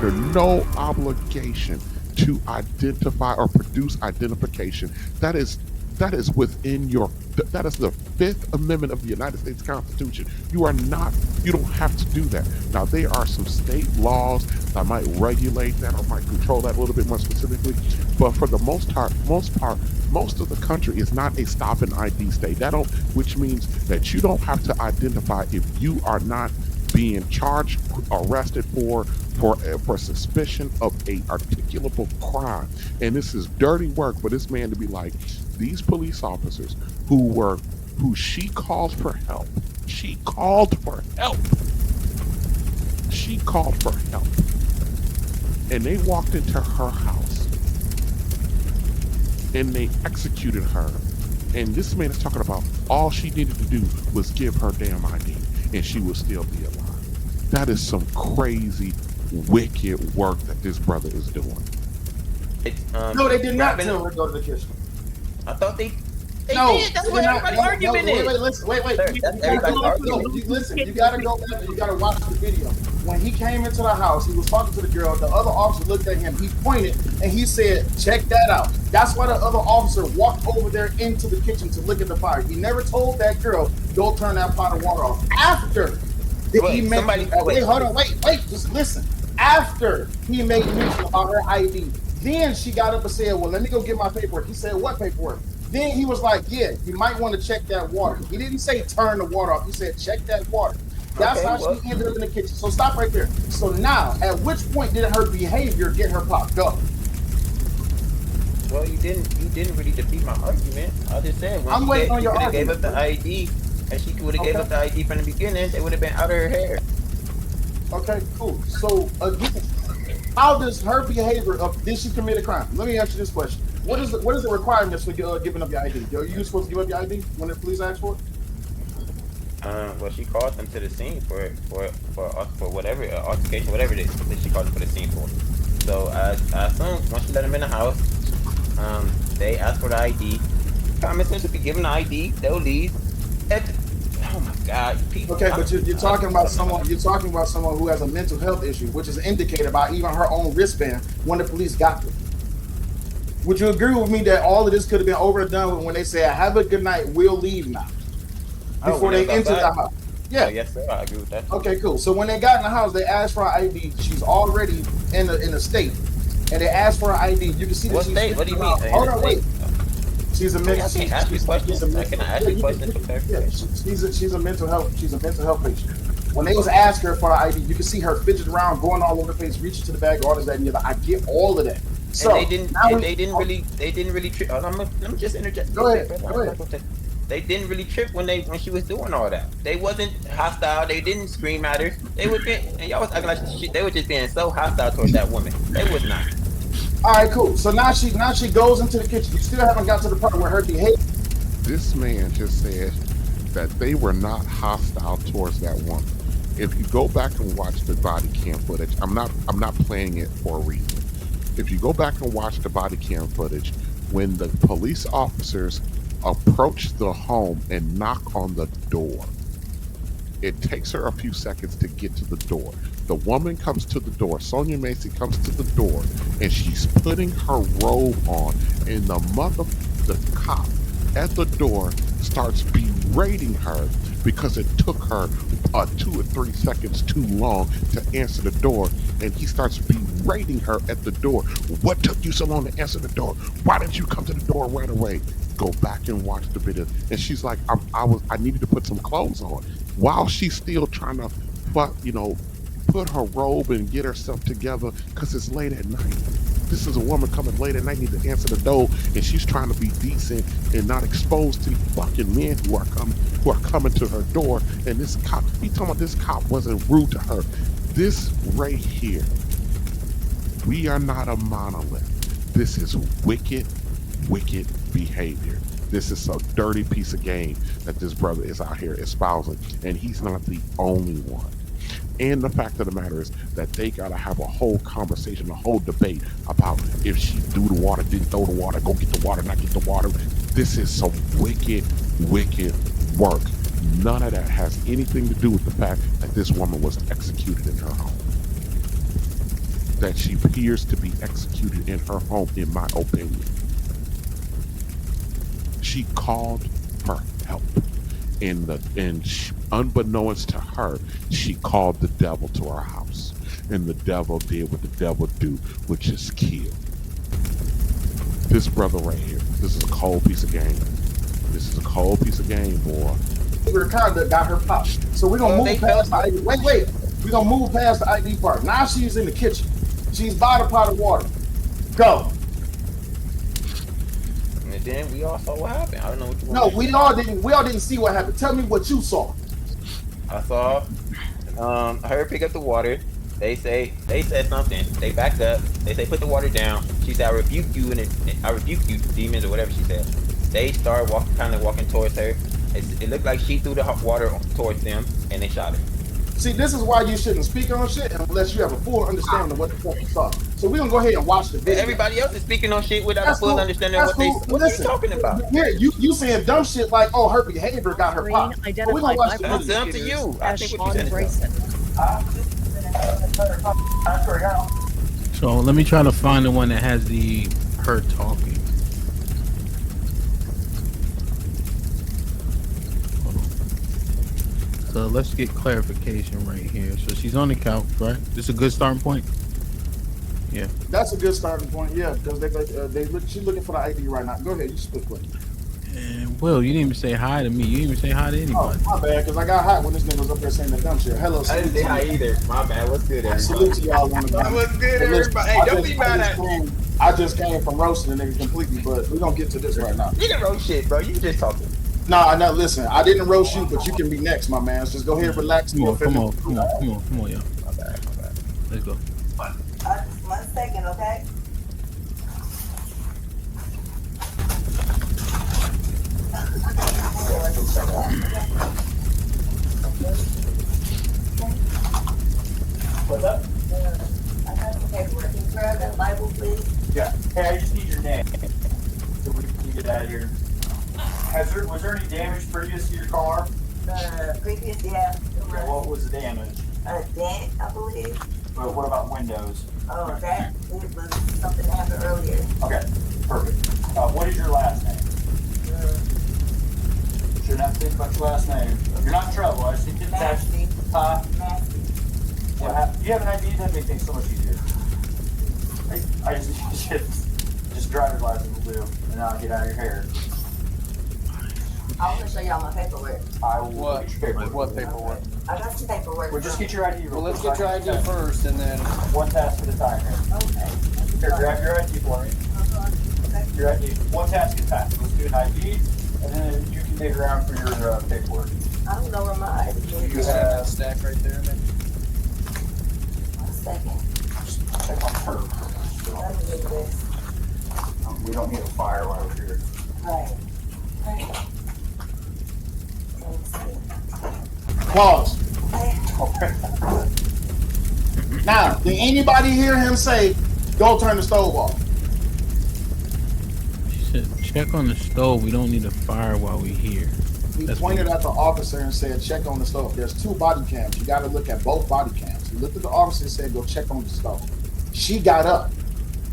under no obligation to identify or produce identification. That is within your, that is the Fifth Amendment of the United States Constitution. You don't have to do that. Now, there are some state laws that might regulate that or might control that a little bit more specifically, but for the most part, most of the country is not a stop and ID state. Which means that you don't have to identify if you are not being charged, arrested for suspicion of a articulable crime. And this is dirty work for this man to be like, these police officers who she called for help. She called for help. She called for help. And they walked into her house and they executed her. And this man is talking about all she needed to do was give her damn ID and she would still be alive. That is some crazy, wicked work that this brother is doing. No, they did not tell her to go to the kitchen. I thought they no, did. That's what everybody's argument is. Wait. Listen, you gotta go back and you gotta watch the video. When he came into the house, he was talking to the girl. The other officer looked at him. He pointed and he said, "Check that out." That's why the other officer walked over there into the kitchen to look at the fire. He never told that girl, "Go turn that pot of water off." After he made wait, just listen. After he made mention about her ID, then she got up and said, "Well, let me go get my paperwork." He said, "What paperwork?" Then he was like, "Yeah, you might want to check that water." He didn't say turn the water off. He said, "Check that water." That's how she ended up in the kitchen. So stop right there. So now, at which point did her behavior get her popped up? Well, you didn't really defeat my argument. I just said when I'm waiting on your argument. Gave up the ID, and she would have gave up the ID from the beginning, it would have been out of her hair. Okay, cool. So again, how does her behavior of did she commit a crime? Let me ask you this question: What is the requirements for giving up your ID? Are you supposed to give up your ID when the police ask for it? Well, she called them to the scene for whatever altercation, whatever it is that she called them to the scene for. So I assume once she let them in the house, they asked for the ID. Common sense would be given the ID, they'll leave. Oh my God, people. Okay, but you're talking about someone. You're talking about someone who has a mental health issue, which is indicated by even her own wristband when the police got there. Would you agree with me that all of this could have been overdone when they say, "Have a good night, we'll leave now," before they entered the house? Yeah. Oh, yes, sir. I agree with that. Okay, cool. So when they got in the house, they asked for her ID. She's already in the state, and they asked for her ID. You can see that what she's state? What do you mean? Hold on, wait. She's a mental. I can ask you questions. I can ask you questions for clarification. Yeah, she's a mental health. She's a mental health patient. When they was asking her for her ID, you can see her fidget around, going all over the place, reaching to the bag, all this, that, and the other. I get all of that. So and they didn't really trip. Let me just interject. Go ahead. They didn't really trip when she was doing all that. They wasn't hostile. They didn't scream at her. They were and y'all was acting like they were just being so hostile towards that woman. They was not. All right, cool. So now she goes into the kitchen. You still haven't got to the part where her behavior. This man just said that they were not hostile towards that woman. If you go back and watch the body cam footage, I'm not playing it for a reason. If you go back and watch the body cam footage, when the police officers approach the home and knock on the door, it takes her a few seconds to get to the door. The woman comes to the door. Sonya Massey comes to the door, and she's putting her robe on, and the cop at the door starts berating her because it took her 2 or 3 seconds too long to answer the door, and he starts berating her at the door. What took you so long to answer the door? Why didn't you come to the door right away? Go back and watch the video. And she's like, I needed to put some clothes on. While she's still trying to, put her robe and get herself together because it's late at night. This is a woman coming late at night, need to answer the door, and she's trying to be decent and not exposed to fucking men who are coming to her door. And this cop, he talking about this cop wasn't rude to her. This right here, we are not a monolith. This is wicked behavior. This is a dirty piece of game that this brother is out here espousing, and he's not the only one. And the fact of the matter is that they gotta have a whole conversation, a whole debate about if she threw the water, didn't throw the water, go get the water, not get the water. This is some wicked work. None of that has anything to do with the fact that this woman was executed in her home. that she appears to be executed in her home, in my opinion. She called for help. Unbeknownst to her, she called the devil to her house. And the devil did what the devil do, which is kill. This brother right here, this is a cold piece of game. This is a cold piece of game, boy. The conduct got her popped. So we're gonna move past the ID. Wait. We're gonna move past the ID part. Now she's in the kitchen. She's by the pot of water. Go. And then we all saw what happened. I don't know what you want. No, we all didn't see what happened. Tell me what you saw. I saw her pick up the water. They said something. They backed up. They say put the water down. She said I rebuke you I rebuke you demons or whatever she said. They started walking towards her. It looked like she threw the hot water towards them and they shot her. See, this is why you shouldn't speak on shit unless you have a full understanding of what the fuck you saw. So we're gonna go ahead and watch the video. Everybody else is speaking on shit without a full understanding of what they're talking about. Yeah, you saying dumb shit like, oh, her behavior got her popped. We're gonna watch the video. That's up to you. I think what you said. So let me try to find the one that has her talking. Hold on. So let's get clarification right here. So she's on the couch, right? This is a good starting point. Yeah, that's a good starting point. Yeah, because she's looking for the ID right now. Go ahead, you split quick. And Will, you didn't even say hi to me. You didn't even say hi to anybody. Oh, my bad, because I got hot when this nigga was up there saying the dumb shit. Hello, I didn't say hi either. My bad. What's good, everybody? Salute to y'all. What's good, everybody? Hey, don't be mad at me. I just came from roasting the nigga completely, but we're gonna get to this right now. You didn't roast shit, bro. You just talking. Nah, listen. I didn't roast you, but you can be next, my man. Just go ahead and relax. Come on, y'all. My bad. Let's go. 1 second, okay? What's up? I got some paperwork. Can you grab that Bible, please? Yeah. Hey, I just need your name so we can get out of here. Was there any damage previous to your car? Previous, yeah. Okay, what was the damage? A dent, I believe. But what about windows? Oh, that it was something that happened earlier. Okay, perfect. What is your last name? Shouldn't have to think about your last name. You're not in trouble. I just need to text. Massey. Massey. What happened? You have an ID? That'd make things so much easier. I just driver's license will do, and then I'll get out of your hair. I want to show y'all my paperwork. I will get your paperwork. What paperwork? I got some paperwork. Well, just get your ID. Well, let's get your ID first, and then one task at a time here. Okay. Here, grab your ID for me. Okay. Your ID. One task at a time. Let's do an ID, and then you can dig around for your paperwork. I don't know where my ID is. you have a stack right there. Maybe. 1 second. Check on her. Let me look at this. We don't need a fire while we're here. Right. Let's see. Pause. Okay. Now, did anybody hear him say, "Go turn the stove off"? She said, check on the stove. We don't need a fire while we're here. He That's pointed what- at the officer and said, "Check on the stove." There's 2 body cams. You got to look at both body cams. He looked at the officer and said, "Go check on the stove." She got up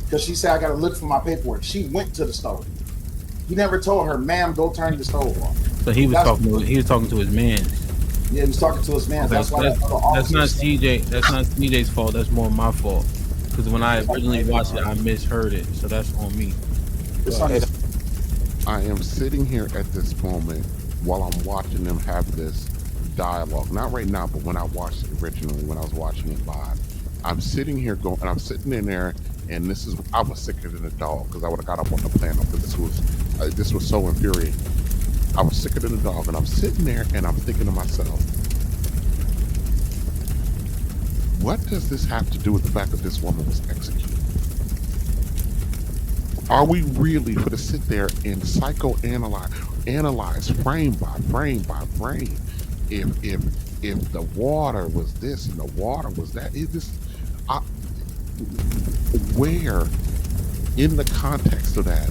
because she said, "I got to look for my paperwork." She went to the stove. He never told her, "Ma'am, go turn the stove off." So he was talking to his man. Yeah, he was talking to his man. That's why that other That's officer not said- CJ. That's not CJ's fault. That's more my fault. Because when I originally watched it, I misheard it. So that's on me. It's on his- I am sitting here at this moment while I'm watching them have this dialogue. Not right now, but when I watched it originally, when I was watching it live, I'm sitting here going, and I'm sitting in there, and I was sicker than a dog because I would have got up on the panel because this was so infuriating. I was sicker than a dog, and I'm sitting there, and I'm thinking to myself, what does this have to do with the fact that this woman was executed? Are we really going to sit there and analyze frame by frame by frame? If the water was this and the water was that, where in the context of that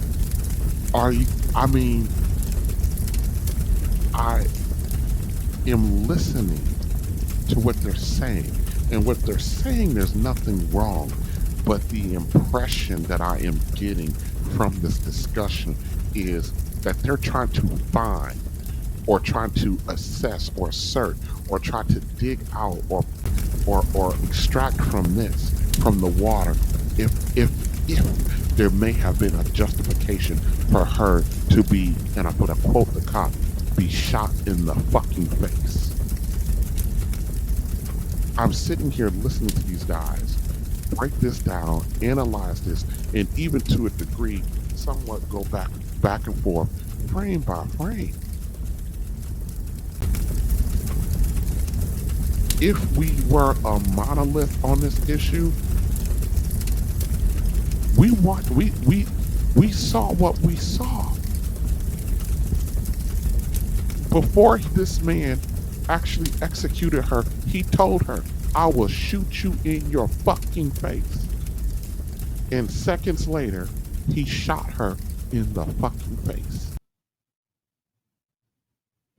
are you? I mean, I am listening to what they're saying, and what they're saying, there's nothing wrong. But the impression that I am getting from this discussion is that they're trying to find or trying to assess or assert or try to dig out or extract from the water if there may have been a justification for her to be, and I'm gonna quote the cop, be shot in the fucking face. I'm sitting here listening to these guys break this down, analyze this, and even to a degree, somewhat go back and forth, frame by frame. If we were a monolith on this issue, we saw what we saw. Before this man actually executed her, he told her, I will shoot you in your fucking face. And seconds later, he shot her in the fucking face.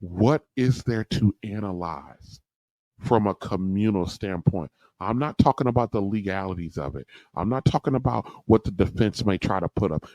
What is there to analyze from a communal standpoint? I'm not talking about the legalities of it. I'm not talking about what the defense may try to put up.